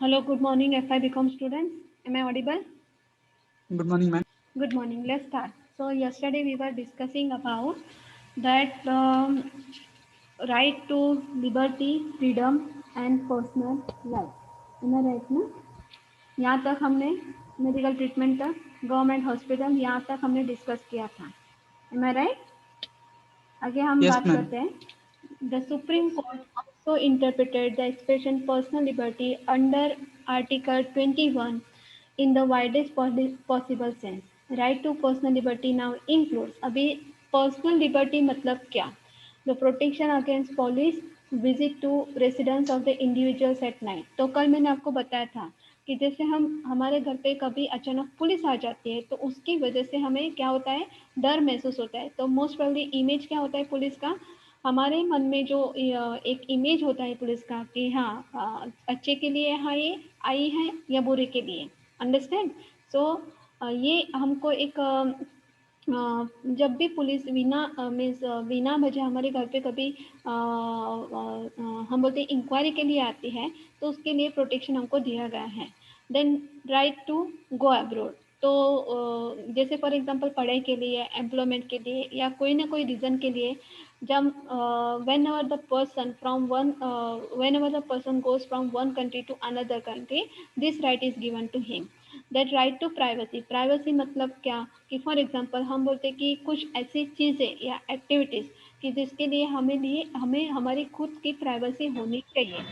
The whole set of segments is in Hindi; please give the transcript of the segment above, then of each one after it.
Hello, good morning, FI BCom students. Am I audible? Good morning, ma'am. Good morning. Let's start. So yesterday we were discussing about that right to liberty, freedom, and personal life. Am I right ना? यहाँ तक हमने मेडिकल ट्रीटमेंट तक, गवर्नमेंट हॉस्पिटल यहाँ तक हमने डिस्कस किया था. Am I right? आगे हम Yes, बात ma'am. करते हैं. The Supreme Court also interpreted the expression personal liberty under Article 21 in the widest possible sense. Right to personal liberty now includes. अभी personal liberty मतलब क्या? The protection against police visit to residence of the individuals at night. तो कल मैंने आपको बताया था कि जैसे हम हमारे घर पे कभी अचानक पुलिस आ जाती है तो उसकी वजह से हमें क्या होता है, डर महसूस होता है. तो मोस्ट प्रोबेबली इमेज क्या होता है पुलिस का, हमारे मन में जो एक इमेज होता है पुलिस का कि हाँ अच्छे के लिए हाँ ये आई है या बुरे के लिए. अंडरस्टैंड. सो ये हमको एक जब भी पुलिस बिना मीन्स बिना वजह हमारे घर पे कभी हम बोलते हैं इंक्वायरी के लिए आती है तो उसके लिए प्रोटेक्शन हमको दिया गया है. Then right to go abroad. तो जैसे फॉर एग्जांपल पढ़ाई के लिए, एम्प्लॉयमेंट के लिए या कोई ना कोई रीज़न के लिए जब whenever the person from one whenever the person goes from one country to another country, this right is given to him. That right to privacy. Privacy मतलब क्या कि फॉर एग्जांपल हम बोलते कि कुछ ऐसी चीज़ें या एक्टिविटीज़ कि जिसके लिए हमें हमारी खुद की प्राइवेसी होनी चाहिए.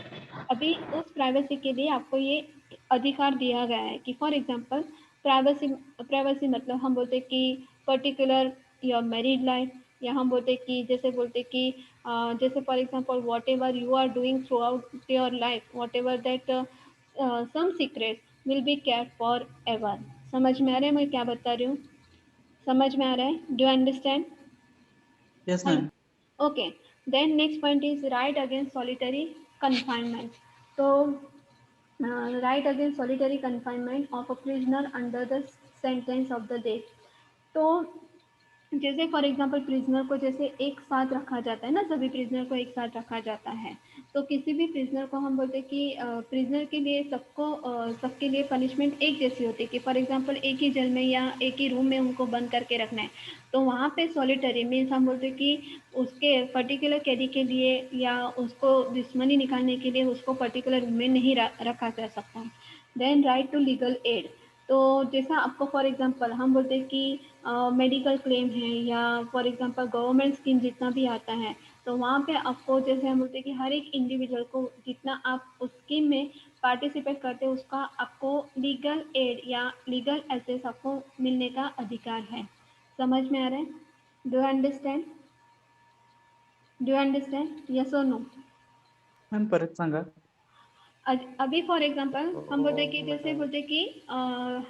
अभी उस प्राइवेसी के लिए आपको ये अधिकार दिया गया है कि फॉर एग्जांपल प्राइवेसी. प्राइवेसी मतलब हम बोलते कि पर्टिकुलर योर मैरिड लाइफ, या हम बोलते कि जैसे बोलते कि जैसे for example whatever you are doing throughout your life, whatever that some secret will be care forever. समझ में आ रहा है मैं क्या बता रही हूँ? समझ में आ रहा है? Do understand? Yes, hello. ma'am. Okay. Then next point is right against solitary confinement. तो right against solitary confinement of a prisoner under the sentence of the death. तो जैसे फॉर एग्जांपल प्रिजनर को जैसे एक साथ रखा जाता है ना, सभी प्रिजनर को एक साथ रखा जाता है. तो किसी भी प्रिजनर को हम बोलते हैं कि प्रिजनर के लिए सबके लिए पनिशमेंट एक जैसी होती है कि फॉर एग्जांपल एक ही जेल में या एक ही रूम में उनको बंद करके रखना है. तो वहाँ पे सॉलिटरी मीन्स हम बोलते हैं कि उसके पर्टिकुलर कैदी के लिए या उसको दुश्मनी निकालने के लिए उसको पर्टिकुलर रूम में नहीं रखा जा सकता. Then right to legal aid. तो जैसा आपको फॉर एग्जांपल हम बोलते हैं कि मेडिकल क्लेम है या फॉर एग्जांपल गवर्नमेंट स्कीम जितना भी आता है, तो वहाँ पे आपको जैसे हम बोलते हैं कि हर एक इंडिविजुअल को जितना आप उस स्कीम में पार्टिसिपेट करते हैं उसका आपको लीगल एड या लीगल एसेस आपको मिलने का अधिकार है. समझ में आ रहा है? Do understand? Do understand? Yes और नो? Ma'am, परत सांगा. अभी फॉर एग्जांपल हम बोलते हैं कि जैसे अं, बोलते हैं कि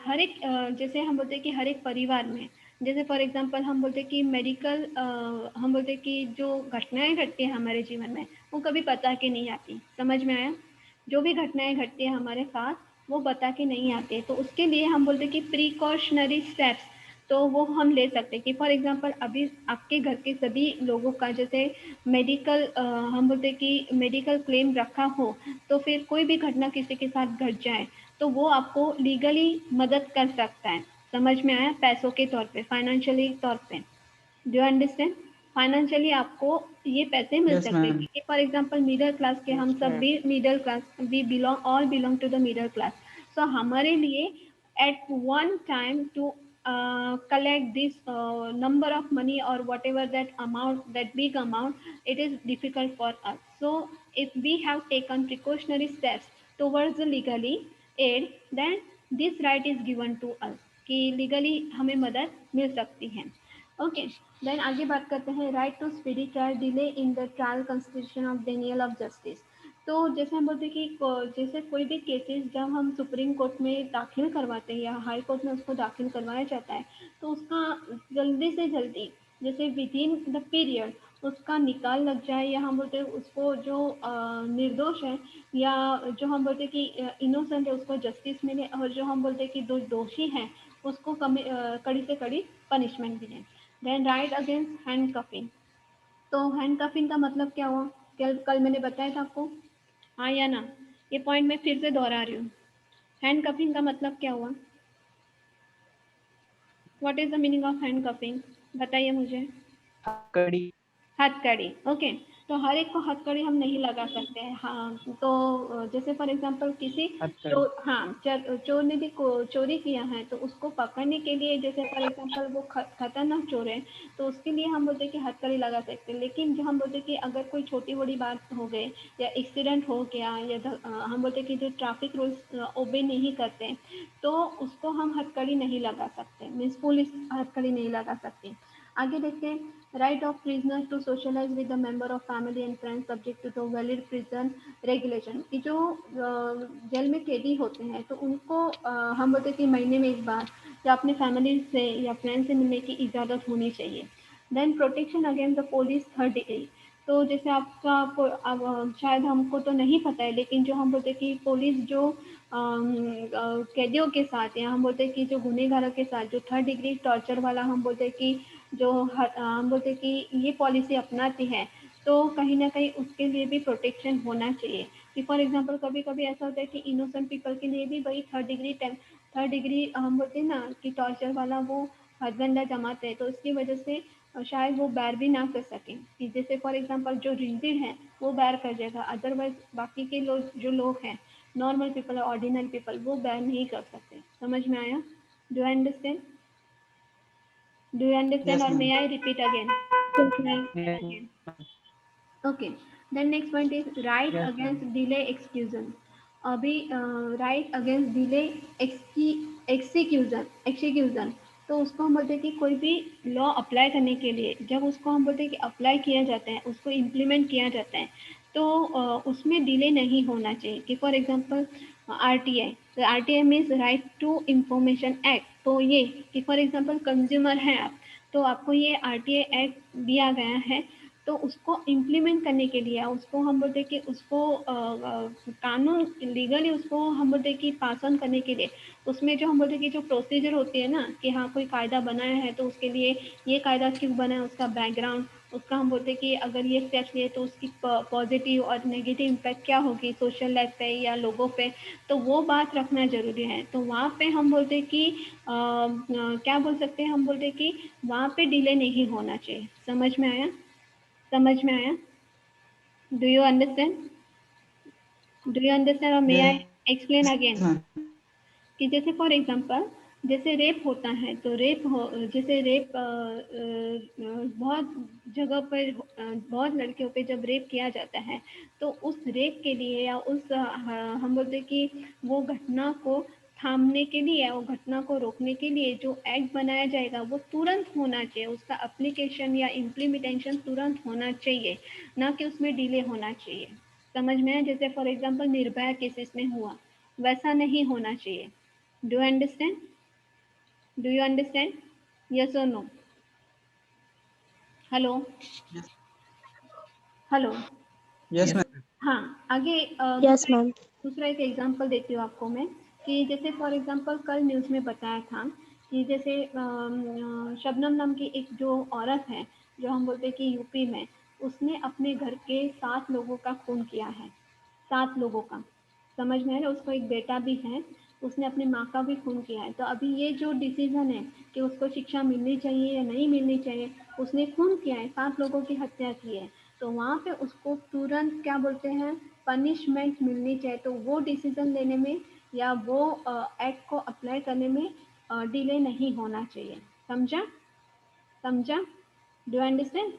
हर एक जैसे हम बोलते हैं कि हर एक परिवार में जैसे फॉर एग्जांपल हम बोलते हैं कि मेडिकल हम बोलते हैं कि जो घटनाएं घटती हैं हमारे जीवन में वो कभी बता के नहीं आती. समझ में आया? जो भी घटनाएं घटती है हमारे पास वो बता के नहीं आते. तो उसके लिए हम बोलते हैं कि प्रिकॉशनरी स्टेप्स तो वो हम ले सकते हैं कि फॉर एग्जांपल अभी आपके घर के सभी लोगों का जैसे मेडिकल हम बोलते हैं कि मेडिकल क्लेम रखा हो, तो फिर कोई भी घटना किसी के साथ घट जाए तो वो आपको लीगली मदद कर सकता है. समझ में आया? पैसों के तौर पे, फाइनेंशियली तौर पे. Do understand? फाइनेंशियली आपको ये पैसे मिल Yes, सकते हैं ma'am. क्योंकि फॉर एग्जांपल मिडिल क्लास के हम सब भी middle class we belong all belong to the middle class. So हमारे लिए at one time to collect this number of money or whatever that amount, that big amount, it is difficult for us. So if we have taken precautionary steps towards the legally aid, then this right is given to us कि legally हमें मदद मिल सकती है. ओके. देन आगे बात करते हैं right to speedy trial delay in the trial constitution of denial of justice. तो जैसे हम बोलते हैं कि जैसे कोई भी केसेस जब हम सुप्रीम कोर्ट में दाखिल करवाते हैं या हाई कोर्ट में उसको दाखिल करवाया जाता है तो उसका जल्दी से जल्दी जैसे विद इन द पीरियड उसका निकाल लग जाए या हम बोलते हैं उसको जो निर्दोष है या जो हम बोलते हैं कि इनोसेंट है उसको जस्टिस मिले और जो हम बोलते हैं कि दोषी हैं उसको कड़ी से कड़ी पनिशमेंट मिले. Then right against handcuffing. तो हैंड कफिंग का मतलब क्या हुआ? कल कल मैंने बताया था आपको, हाँ या ना? ये पॉइंट मैं फिर से दोहरा रही हूँ। हैंड कफिंग का मतलब क्या हुआ? What is the meaning of hand coughing? बताइए मुझे। कड़ी। हथकड़ी, ओके। तो हर एक को हथकड़ी हम नहीं लगा सकते हैं। हाँ, तो जैसे फॉर एग्जांपल किसी हथकड़ी। हाँ, चोर ने भी चोरी किया है तो उसको पकड़ने के लिए, जैसे फॉर एग्जांपल वो खतरनाक चोर है तो उसके लिए हम बोलते हैं कि हथकड़ी लगा सकते हैं। लेकिन जो हम बोलते हैं कि अगर कोई छोटी बड़ी बात हो गई या एक्सीडेंट हो गया या हम बोलते हैं कि जो ट्रैफिक रूल्स ओबे नहीं करते तो उसको हम हथकड़ी नहीं लगा सकते, मीन्स पुलिस हथकड़ी नहीं लगा सकती। आगे देखते हैं, right of prisoner to socialise with the member of family and friends subject to the valid prison regulation. कि जो जेल में कैदी होते हैं तो उनको हम बोलते हैं कि महीने में एक बार या अपने फैमिली से या फ्रेंड से मिलने की इजाज़त होनी चाहिए। Then protection against the police third degree. तो जैसे आपका अब शायद हमको तो नहीं पता है, लेकिन जो हम बोलते हैं कि पुलिस जो कैदियों के साथ या हम बोलते हैं कि जो गुनहगारों के साथ जो थर्ड डिग्री टॉर्चर वाला हम बोलते हैं कि जो हम बोलते हैं कि ये पॉलिसी अपनाती है तो कहीं ना कहीं उसके लिए भी प्रोटेक्शन होना चाहिए। कि फॉर एग्जांपल कभी कभी ऐसा होता है कि इनोसेंट पीपल के लिए भी वही थर्ड डिग्री हम बोलते हैं ना कि टॉर्चर वाला वो हथगंडा जमाते हैं, तो इसकी वजह से शायद वो बैर भी ना कर सकें। कि जैसे फॉर एग्जांपल जो रिजिड है वो बैर कर जाएगा, अदरवाइज बाकी के लोग जो लोग हैं नॉर्मल पीपल ऑर्डिनरी पीपल वो बैर नहीं कर सकते। समझ में आया? Do I understand? Do you understand yes or ma'am. may I repeat again? Yes, May I ma'am. repeat again? Okay. Then next point is right yes ma'am. against delay exclusion. अभी right against delay execution तो उसको हम बोलते हैं कि कोई भी लॉ अप्लाई करने के लिए जब उसको हम बोलते हैं कि अप्लाई किया जाता है, उसको इम्प्लीमेंट किया जाता है तो उसमें डिले नहीं होना चाहिए। कि फॉर एग्जांपल आरटीआई, तो RTI means right to information act. तो ये कि फॉर एग्जांपल कंज्यूमर हैं आप, तो आपको ये आरटीआई एक्ट दिया गया है तो उसको इम्प्लीमेंट करने के लिए उसको हम बोलते हैं कि उसको कानून लीगली उसको हम बोलते हैं कि पास ऑन करने के लिए उसमें जो हम बोलते हैं कि जो प्रोसीजर होती है ना कि हाँ कोई कायदा बनाया है तो उसके लिए ये कायदा क्यों बना है, उसका बैकग्राउंड, उसका हम बोलते हैं कि अगर ये स्टेप्स लिए तो उसकी पॉजिटिव और नेगेटिव इम्पैक्ट क्या होगी सोशल लाइफ पे या लोगों पे, तो वो बात रखना जरूरी है। तो वहाँ पे हम बोलते हैं कि क्या बोल सकते हैं, हम बोलते हैं कि वहाँ पे डिले नहीं होना चाहिए। समझ में आया? समझ में आया? Do you understand? Do you understand और may I explain yes again? Ma'am. कि जैसे फॉर एग्जांपल जैसे रेप होता है तो जैसे रेप बहुत जगह पर बहुत लड़कियों पे जब रेप किया जाता है तो उस रेप के लिए या उस हम बोलते हैं कि वो घटना को थामने के लिए या वो घटना को रोकने के लिए जो एक्ट बनाया जाएगा वो तुरंत होना चाहिए, उसका एप्लीकेशन या इम्प्लीमेंटेशन तुरंत होना चाहिए, ना कि उसमें डिले होना चाहिए। समझ में आया? जैसे फॉर एग्जांपल निर्भया केसेस में हुआ वैसा नहीं होना चाहिए। Do you understand? Do you understand? Yes or no? Hello? Yes. Hello? Yes ma'am. हाँ, आगे Yes, ma'am. दूसरा एक एग्जांपल देती हूँ आपको मैं। कि जैसे फॉर एग्जांपल कल न्यूज़ में बताया था कि जैसे शबनम नाम की एक जो औरत है जो हम बोलते हैं कि यूपी में उसने अपने घर के 7 लोगों का खून किया है। 7 लोगों का। समझ में आया? उसको एक बेटा भी है, उसने अपनी माँ का भी खून किया है। तो अभी ये जो डिसीजन है कि उसको शिक्षा मिलनी चाहिए या नहीं मिलनी चाहिए, उसने खून किया है, 7 लोगों की हत्या की है, तो वहाँ पे उसको तुरंत क्या बोलते हैं पनिशमेंट मिलनी चाहिए। तो वो डिसीजन लेने में या वो एक्ट को अप्लाई करने में डिले नहीं होना चाहिए। समझा? समझा? Do understand?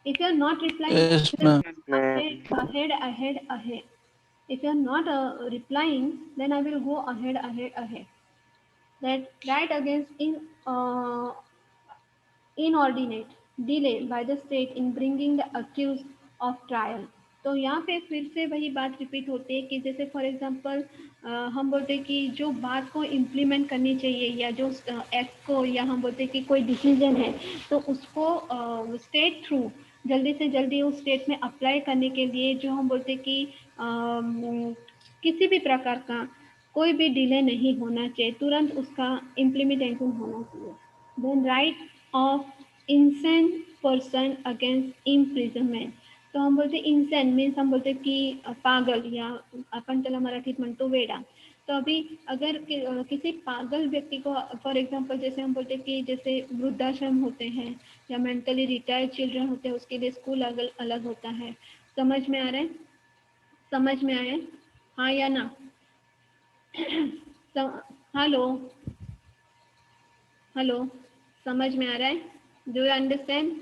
If you're not replying, Yes, I will ma'am. Ma'am. ahead. If you're not replying, then I will go ahead. That right against inordinate delay by the state in bringing the accused of trial। तो यहाँ पे फिर से वही बात रिपीट होती है कि जैसे फॉर एग्जांपल हम बोलते हैं कि जो बात को इम्प्लीमेंट करनी चाहिए या जो एक्ट को या हम बोलते हैं कि कोई डिसीजन है तो उसको स्टेट थ्रू जल्दी से जल्दी उस स्टेट में अप्लाई करने के लिए जो हम बोलते हैं कि किसी भी प्रकार का कोई भी डिले नहीं होना चाहिए, तुरंत उसका इम्प्लीमेंटेशन होना चाहिए। Then right of innocent person against imprisonment। तो हम बोलते इन्सेन मीन्स हम बोलते की पागल, या आपण त्याला मराठीत म्हणतो वेडा. तो अभी अगर किसी पागल व्यक्ति को फॉर एग्जांपल जैसे हम बोलते कि जैसे वृद्धाश्रम होते हैं या मेंटली रिटायर्ड चिल्ड्रन होते हैं, उसके लिए स्कूल अलग अलग होता है. समझ में आ रहा है? समझ में आया? हाँ या ना? हेलो हेलो, समझ में आ रहा है? Do you understand?